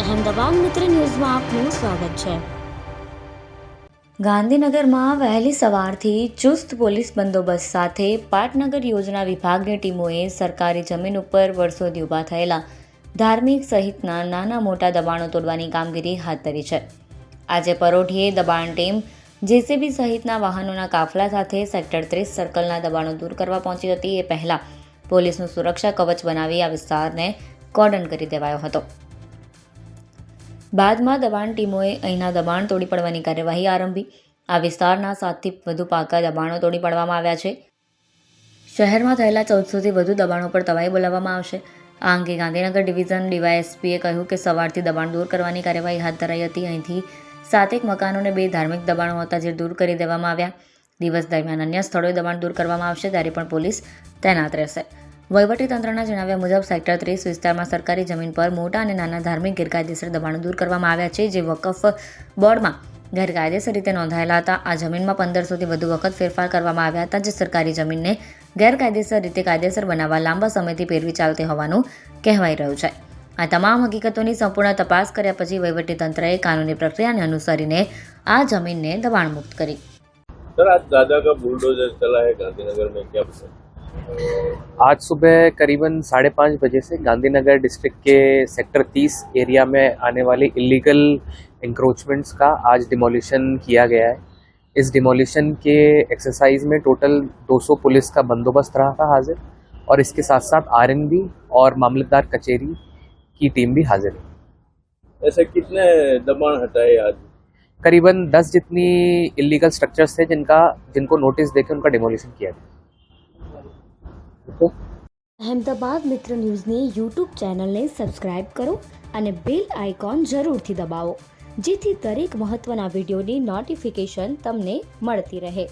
અહેમદાબાદ મિત્ર ન્યૂઝમાં આપનું સ્વાગત છે। ગાંધીનગરમાં વહેલી સવારથી ચુસ્ત પોલીસ બંદોબસ્ત સાથે પાટનગર યોજના વિભાગની ટીમોએ સરકારી જમીન ઉપર વર્ષોથી ઊભા થયેલા ધાર્મિક સહિતના નાના મોટા દબાણો તોડવાની કામગીરી હાથ ધરી છે। આજે પરોઢીએ દબાણ ટીમ જેસીબી સહિતના વાહનોના કાફલા સાથે સેક્ટર 30 સર્કલના દબાણો દૂર કરવા પહોંચી હતી। એ પહેલા પોલીસનું સુરક્ષા કવચ બનાવી આ વિસ્તારને કોર્ડન કરી દેવાયો હતો। બાદમાં દબાણ ટીમોએ અહીંના દબાણ તોડી પાડવાની કાર્યવાહી આરંભી। આ વિસ્તારના 7થી વધુ પાકા દબાણો તોડી પાડવામાં આવ્યા છે। શહેરમાં થયેલા 1400થી વધુ દબાણો પર તવાઈ બોલાવવામાં આવશે। આ અંગે ગાંધીનગર ડિવિઝન ડીવાયએસપીએ કહ્યું કે સવારથી દબાણ દૂર કરવાની કાર્યવાહી હાથ ધરાઈ હતી। અહીંથી 7 મકાનોને 2 ધાર્મિક દબાણો હતા જે દૂર કરી દેવામાં આવ્યા। દિવસ દરમિયાન અન્ય સ્થળોએ દબાણ દૂર કરવામાં આવશે ત્યારે પણ પોલીસ તૈનાત રહેશે। વહીવટીતંત્રના જણાવ્યા મુજબ સેક્ટર 30 વિસ્તારમાં સરકારી જમીન પર મોટા અને નાના ધાર્મિક ગેરકાયદેસર દબાણો દૂર કરવામાં આવ્યા છે જે વકફ બોર્ડમાં ગેરકાયદેસર રીતે નોંધાયેલા હતા। આ જમીનમાં 1500થી વધુ વખત ફેરફાર કરવામાં આવ્યા હતા જે સરકારી જમીનને ગેરકાયદેસર રીતે કાયદેસર બનાવવા લાંબા સમયથી પેરવી ચાલતી હોવાનું કહેવાઈ રહ્યું છે। આ તમામ હકીકતોની સંપૂર્ણ તપાસ કર્યા પછી વહીવટીતંત્રએ કાનૂની પ્રક્રિયાને અનુસરીને આ જમીનને દબાણ मुक्त કરી। सर आज दादा का बुलडोजर चला है गांधीनगर में, क्या पता? आज सुबह करीबन 5:30 बजे से गांधीनगर डिस्ट्रिक्ट के सेक्टर 30 एरिया में आने वाली इलीगल इंक्रोचमेंट्स का आज डिमोलिशन किया गया है। इस डिमोलिशन के एक्सरसाइज में टोटल 200 पुलिस का बंदोबस्त रहा था हाजिर और इसके साथ साथ आरएनबी और मामलतदार कचेरी की टीम भी हाजिर है। ऐसे कितने दबाण हटाए आज? करीबन 10 जितनी इलीगल स्ट्रक्चर्स थे जिनको नोटिस देकर उनका डिमोलिशन किया गया। અહેમદાબાદ મિત્ર ન્યૂઝની યુટ્યુબ ચેનલને સબસ્ક્રાઇબ કરો અને બેલ આઇકોન જરૂરથી દબાવો જેથી દરેક મહત્ત્વના વિડીયોની નોટિફિકેશન તમને મળતી રહે।